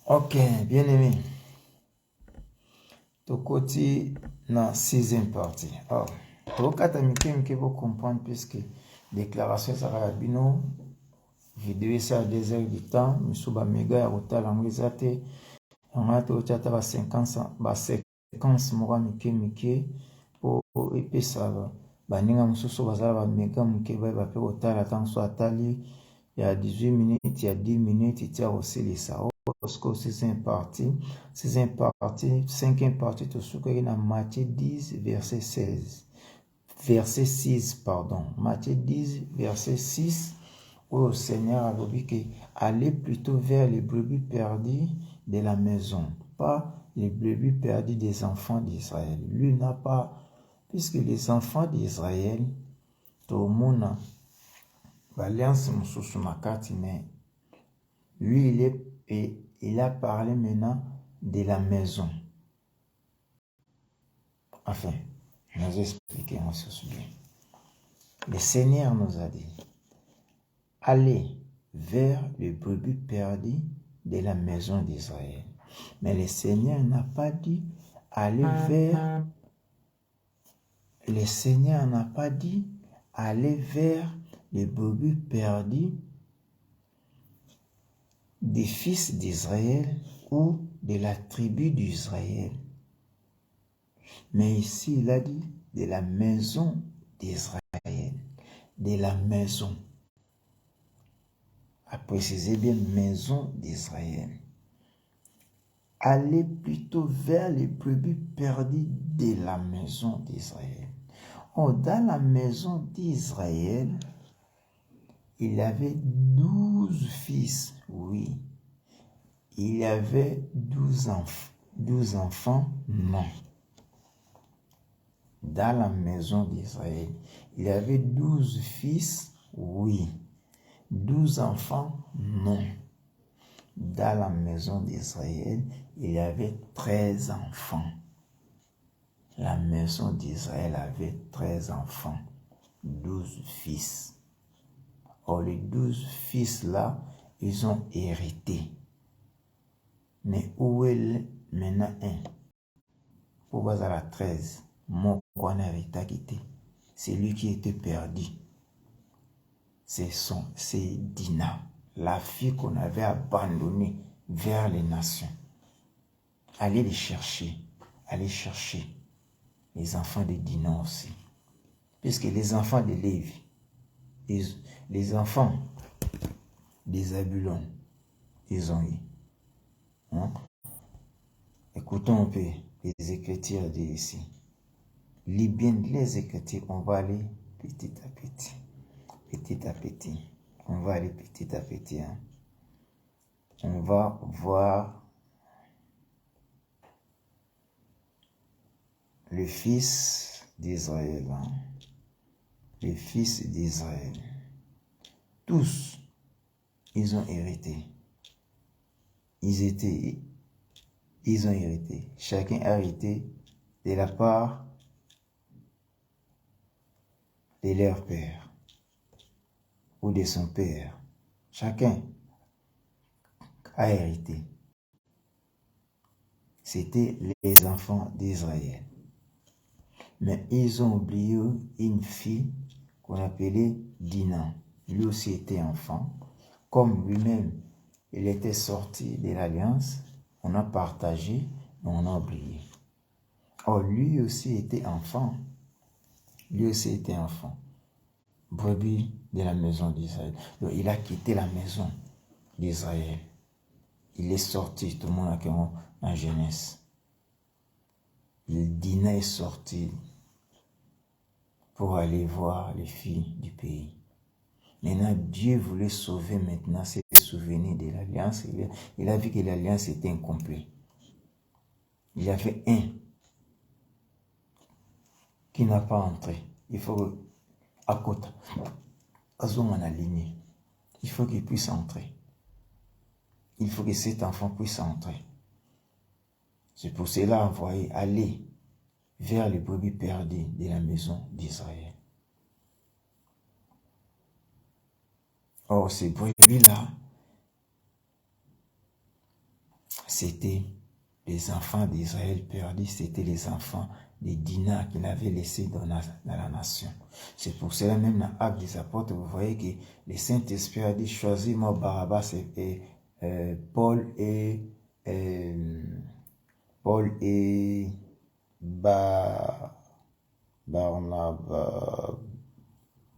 Ok, bien aimé. Tokoti na sixième partie. Alors, tokata mike pour comprendre puisque déclaration ça va bino vidéo ça 2 heures du temps, misuba méga ya kotala ngwezate. On a tout chata ba 50 moko mike pour epesa baninga mosusu bazala ba méga muke ba pe kotala tant so atali ya 18 minutes, il y a 10 minutes, il y a aussi les sao. Parce que c'est une partie, cinquième partie, tout ce qui est dans Matthieu 10, verset 16. Verset 6, pardon. Matthieu 10, verset 6, où le Seigneur a dit que allez plutôt vers les brebis perdues de la maison, pas les brebis perdues des enfants d'Israël. Lui n'a pas, puisque les enfants d'Israël, tout le monde, l'alliance mususu makati, mais lui il a parlé maintenant de la maison. Enfin, je vais expliquer en ce sujet. Le Seigneur nous a dit, allez vers les brebis perdues de la maison d'Israël. Mais le Seigneur n'a pas dit, allez vers, le Seigneur n'a pas dit, allez vers les brebis perdues des fils d'Israël ou de la tribu d'Israël. Mais ici, il a dit de la maison d'Israël. De la maison. A précisé bien maison d'Israël. Allez plutôt vers les brebis perdues de la maison d'Israël. Oh, dans la maison d'Israël, il avait 12 fils, oui. Il y avait 12 enfants. 12 enfants, non. Dans la maison d'Israël, il y avait 12 fils, oui. 12 enfants, non. Dans la maison d'Israël, il y avait 13 enfants. La maison d'Israël avait 13 enfants, 12 fils. Or, les 12 fils-là, ils ont hérité. Mais où est maintenant un? Pourquoi à la 13? Mon qu'on avait quitté. C'est lui qui était perdu. C'est Dina, la fille qu'on avait abandonnée vers les nations. Allez les chercher. Allez chercher les enfants de Dina aussi. Puisque les enfants de Lévi, les enfants des Zabulon, ils ont eu. Hein? Écoutons un peu les Écritures d'ici. Lis bien les Écritures, on va aller petit à petit. Petit à petit. On va aller petit à petit. Hein. On va voir le fils d'Israël. Hein. Les fils d'Israël. Tous, ils ont hérité. Ils ont hérité. Chacun a hérité de la part de leur père ou de son père. Chacun a hérité. C'était les enfants d'Israël. Mais ils ont oublié une fille qu'on appelait Dina. Lui aussi était enfant. Comme lui-même, il était sorti de l'alliance, on a partagé, mais on a oublié. Or, lui aussi était enfant. Lui aussi était enfant. Brebis de la maison d'Israël. Donc, il a quitté la maison d'Israël. Il est sorti, tout le monde a connu en jeunesse. Dina est sorti pour aller voir les filles du pays. Maintenant, Dieu voulait sauver maintenant ses souvenirs de l'alliance. Il a vu que l'alliance était incomplète. Il y avait un qui n'a pas entré. Il faut à côté, à la ligne. Il faut qu'il puisse entrer. Il faut que cet enfant puisse entrer. C'est pour cela envoyé aller vers les brebis perdues de la maison d'Israël. Or, ces brebis-là, c'était les enfants d'Israël perdus, c'était les enfants des Dina qu'il avait laissés dans la nation. C'est pour cela même dans l'Acte des Apôtres, vous voyez que le Saint-Esprit a dit, choisis-moi Barabbas et Paul et Barnabas,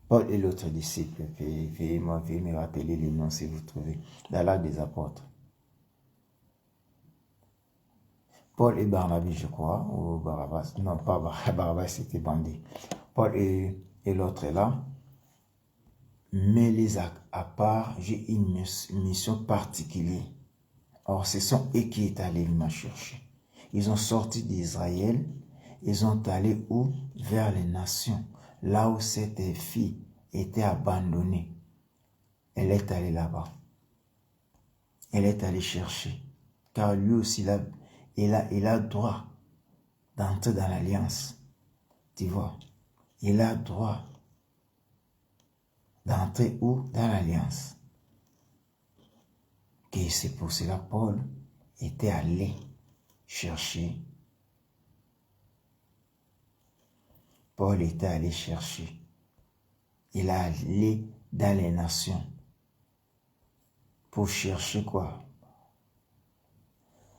Paul et l'autre disciple. Veuillez me rappeler les noms si vous trouvez dans l'Acte des Apôtres. Paul et Barnabas, je crois, ou Barabbas. Non, pas Barabbas, c'était bandit. Paul et l'autre est là. Mais les à part, j'ai une mission particulière. Or, ce sont eux qui sont allés me chercher. Ils ont sorti d'Israël. Ils ont allé où? Vers les nations. Là où cette fille était abandonnée. Elle est allée là-bas. Elle est allée chercher. Car lui aussi, il a droit d'entrer dans l'alliance. Tu vois? Il a droit d'entrer où? Dans l'alliance. Et c'est pour cela que Paul était allé chercher. Paul était allé chercher. Il est allé dans les nations. Pour chercher quoi?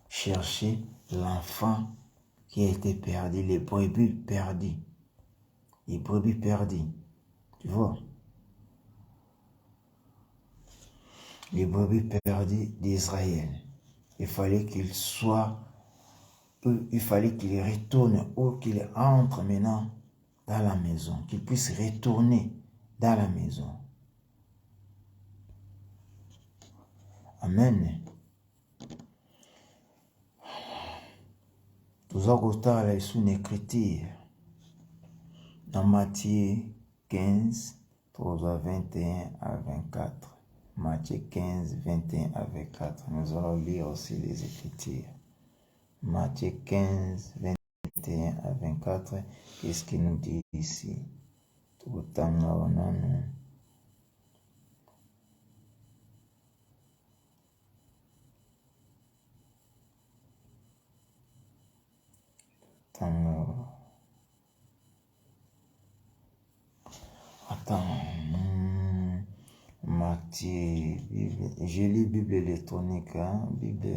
Chercher l'enfant qui a été perdu, les brebis perdus. Les brebis perdus. Tu vois? Les brebis perdus d'Israël. Il fallait qu'il retourne ou qu'il entre maintenant dans la maison, qu'il puisse retourner dans la maison. Amen. Nous avons sous une écriture dans Matthieu 15, 21 à 24. Matthieu 15, 21 à 24. Nous allons lire aussi les Écritures. Matthieu 15, 21 à 24. Qu'est-ce qu'il nous dit ici? Tout le temps, non. Attends. Matthieu, j'ai lu Bible électronique, Bible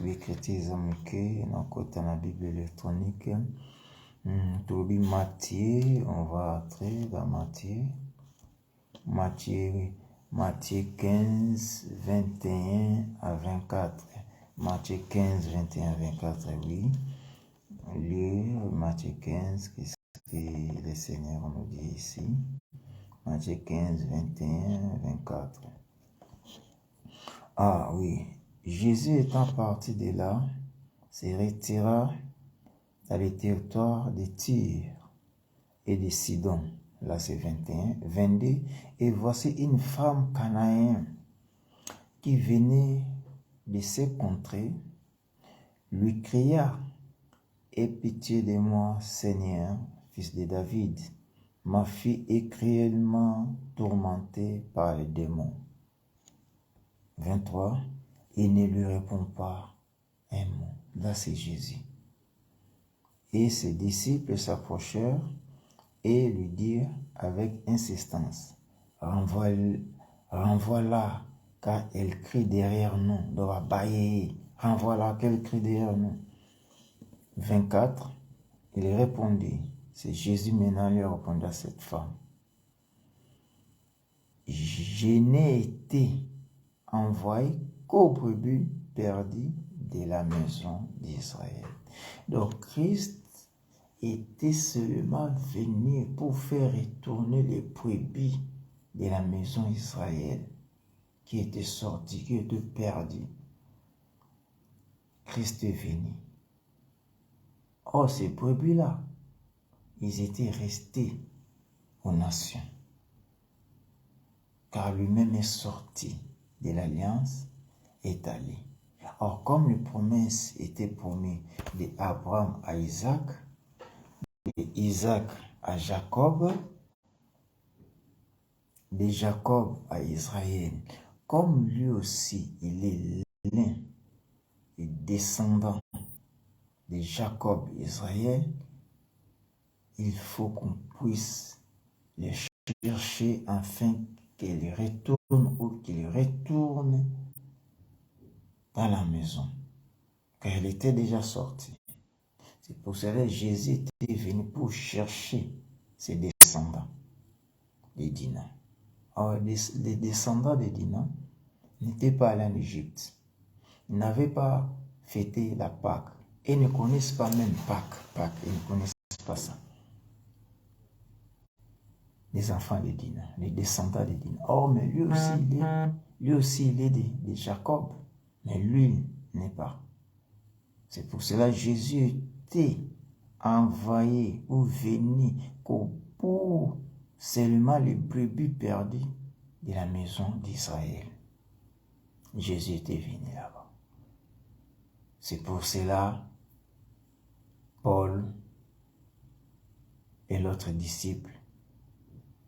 écriture zamouké, dans la Bible électronique. Tobi Matthieu, on va entrer dans Matthieu. Matthieu 15, 21 à 24. Matthieu 15, 21 à 24, oui. Lire Matthieu 15, qu'est-ce que le Seigneur nous dit ici? Matthieu 15, 21, 24. Ah oui, Jésus étant parti de là, se retira dans les territoires de Tyr et de Sidon. Là c'est 21, 22. Et voici une femme cananéenne qui venait de ces contrées, lui cria, « Aie pitié de moi, Seigneur, fils de David. Ma fille est cruellement tourmentée par les démons. » 23. Il ne lui répond pas un mot. Là, c'est Jésus. Et ses disciples s'approchèrent et lui dirent avec insistance, « Renvoie-la, car elle crie derrière nous. » Renvoie-la, qu'elle crie derrière nous. 24. Il répondit, c'est Jésus maintenant lui répondit à cette femme. Je n'ai été envoyé qu'aux brebis perdues de la maison d'Israël. Donc Christ était seulement venu pour faire retourner les brebis de la maison d'Israël qui étaient sorties, qui étaient perdues. Christ est venu. Or, ces brebis-là, ils étaient restés aux nations. Car lui-même est sorti de l'alliance, est allé. Or, comme les promesses étaient promises d'Abraham à Isaac, de Isaac à Jacob, de Jacob à Israël, comme lui aussi, il est l'un, les descendants de Jacob, Israël, il faut qu'on puisse les chercher afin qu'ils retournent ou qu'ils retournent dans la maison, car elle était déjà sortie. C'est pour cela que Jésus était venu pour chercher ses descendants, les Dinah. Alors, les descendants de Dinah n'étaient pas allés en Égypte. Ils n'avaient pas fêté la Pâque. Ils ne connaissent pas même Pâques. Ils ne connaissent pas ça. Les enfants de Dinah, les descendants de Dinah. Oh, mais lui aussi, il est de Jacob. Mais lui n'est pas. C'est pour cela que Jésus était envoyé ou venu pour seulement les brebis perdus de la maison d'Israël. Jésus était venu là-bas. C'est pour cela Paul et l'autre disciple,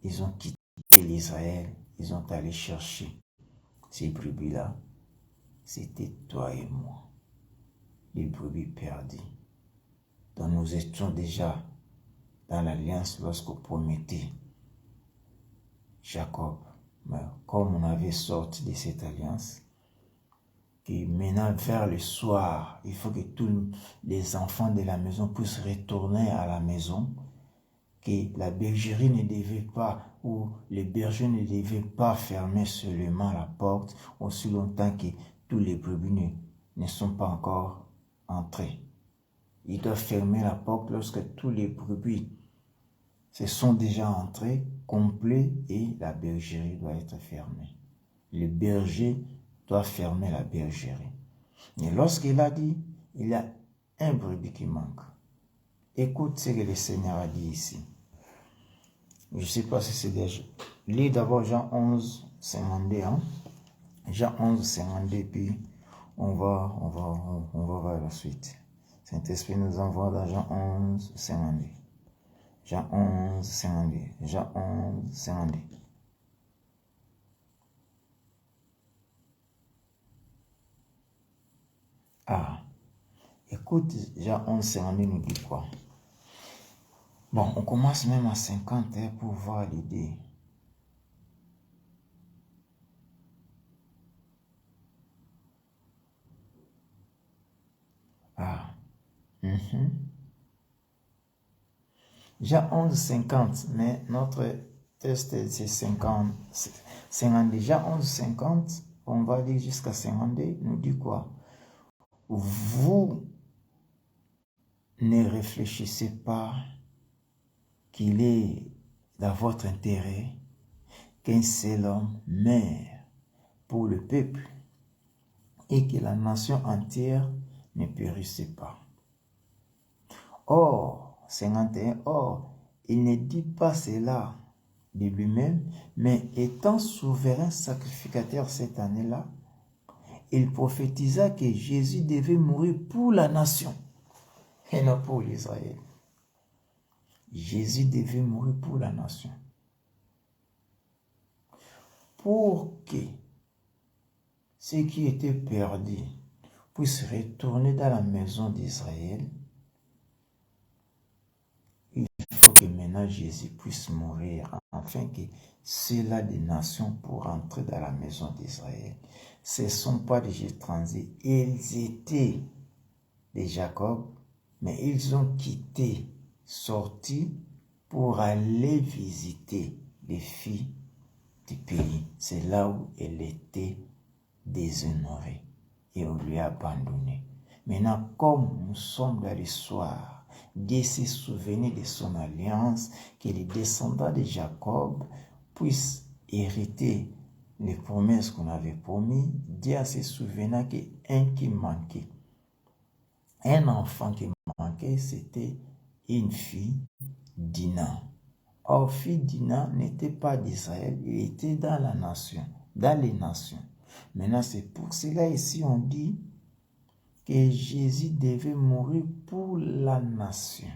ils ont quitté l'Israël, ils ont allé chercher ces brebis-là. C'était toi et moi, les brebis perdues. Donc nous étions déjà dans l'alliance lorsqu'on promettait Jacob. Mais comme on avait sorti de cette alliance, que maintenant vers le soir, il faut que tous les enfants de la maison puissent retourner à la maison, que la bergerie ne devait pas, ou le berger ne devait pas fermer seulement la porte aussi longtemps que tous les brebis ne sont pas encore entrés. Il doit fermer la porte lorsque tous les brebis se sont déjà entrés, complets, et la bergerie doit être fermée. Le berger doit fermer la bergerie. Et lorsqu'il a dit, il y a un brebis qui manque. Écoute ce que le Seigneur a dit ici. Je ne sais pas si c'est déjà. Lis d'abord Jean 11, 52. Hein? Jean 11, 52, puis on va voir la suite. Saint-Esprit nous envoie dans Jean 11, 52. Jean 11, 52. Jean 11, 52. Ah, écoute, Jean 11, 52 nous dit quoi? Bon, on commence même à 50 hein, pour voir l'idée. Ah. Jean 11, 50, mais notre test c'est 50. 50. Jean 11, 50, on va dire jusqu'à 52, nous dit quoi? Vous ne réfléchissez pas qu'il est dans votre intérêt qu'un seul homme meure pour le peuple et que la nation entière ne périssait pas. Or, 51, or, il ne dit pas cela de lui-même, mais étant souverain sacrificateur cette année-là, il prophétisa que Jésus devait mourir pour la nation et non pour l'Israël. Jésus devait mourir pour la nation. Pour que ceux qui étaient perdus puissent retourner dans la maison d'Israël, il faut que maintenant Jésus puisse mourir afin que ceux-là des nations pour entrer dans la maison d'Israël. Ce ne sont pas des étrangers, ils étaient de Jacob, mais ils ont quitté, sorti pour aller visiter les filles du pays. C'est là où elle était déshonorée et on lui a abandonné. Maintenant, comme nous sommes dans l'histoire, Dieu s'est souvenu de son alliance, que les descendants de Jacob puissent hériter les promesses qu'on avait promises. Dieu s'est souvenu qu'un qui manquait, un enfant qui manquait, c'était une fille, Dinah. Or, fille Dinah n'était pas d'Israël, il était dans la nation, dans les nations. Maintenant, c'est pour cela ici on dit que Jésus devait mourir pour la nation.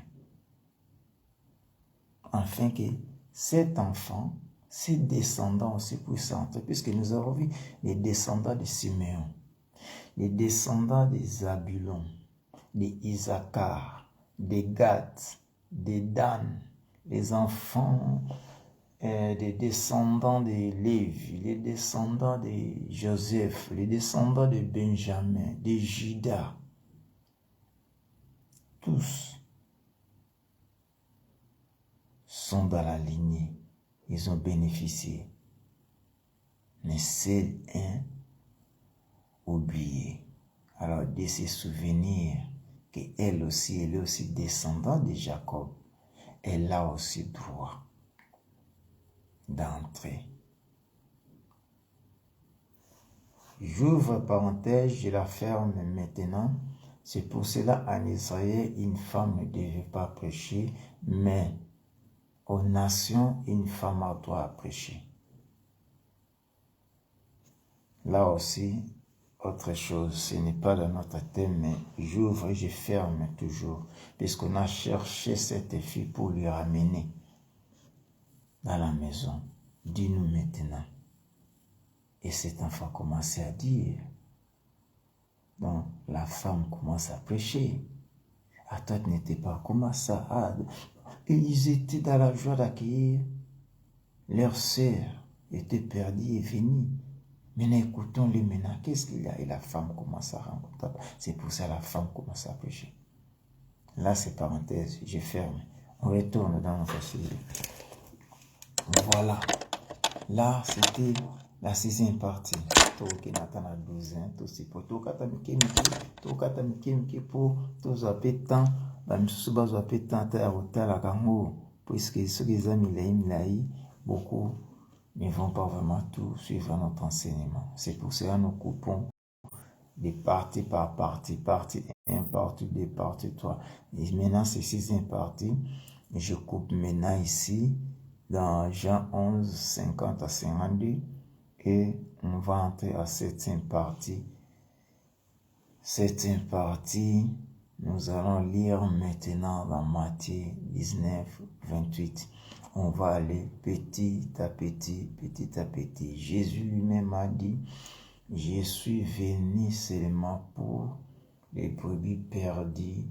Afin que cet enfant, ses descendants aussi puissent entrer, puisque nous avons vu les descendants de Siméon. les descendants des Zabulon, des Issachar, des Gad, des Dan, les enfants des descendants de Lévi, les descendants de Joseph, les descendants de Benjamin, de Juda, tous sont dans la lignée, ils ont bénéficié. Mais seul un oublié. Alors de se souvenir qu'elle aussi, elle est aussi descendante de Jacob, elle a aussi droit d'entrer. J'ouvre parenthèse, je la ferme maintenant. C'est pour cela en Israël, une femme ne devait pas prêcher, mais aux nations, une femme a droit à prêcher. Là aussi, autre chose, ce n'est pas dans notre thème, mais j'ouvre et je ferme toujours, puisqu'on a cherché cette fille pour lui ramener dans la maison. Dis-nous maintenant. Et cet enfant commençait à dire. Donc, la femme commence à prêcher. Ah, toi, tu n'étais pas comme ça. Ah, et ils étaient dans la joie d'accueillir. Leur sœur était perdue et venue. Maintenant, écoutons-le maintenant. Qu'est-ce qu'il y a? Et la femme commence à rencontrer. C'est pour ça que la femme commence à prêcher. Là, c'est parenthèse. Je ferme. On retourne dans notre sujet. Voilà. Là, c'était la 6e partie. Toki natana 12 ans, tout c'est pour tout katamike pour tous appétants, bamisusu bazo appétants à hôtel à Kango, puisque ceux qui ont beaucoup ne vont pas vraiment tout suivre notre enseignement. C'est pour cela que nous coupons des parties par partie, partie 1, partie 2, partie 3. Et maintenant, c'est 6e partie. Je coupe maintenant ici, dans Jean 11, 50 à 52, et on va entrer à 7e partie. 7e partie, nous allons lire maintenant dans Matthieu 19, 28. On va aller petit à petit, petit à petit. Jésus lui-même a dit, je suis venu seulement pour les brebis perdues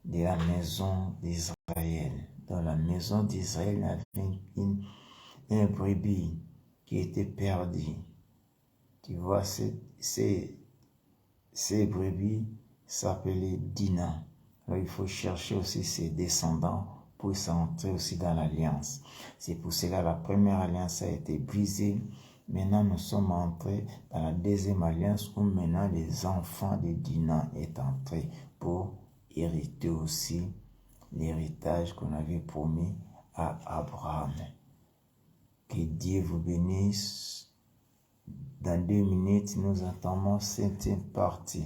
de la maison d'Israël. Dans la maison d'Israël, il y avait un brebis qui était perdu. Tu vois, ces brebis s'appelaient Dina. Alors il faut chercher aussi ses descendants pour s'entrer aussi dans l'alliance. C'est pour cela que la première alliance a été brisée. Maintenant, nous sommes entrés dans la 2e alliance où maintenant les enfants de Dina sont entrés pour hériter aussi l'héritage qu'on avait promis à Abraham. Que Dieu vous bénisse. Dans 2 minutes, nous entendons 7e partie.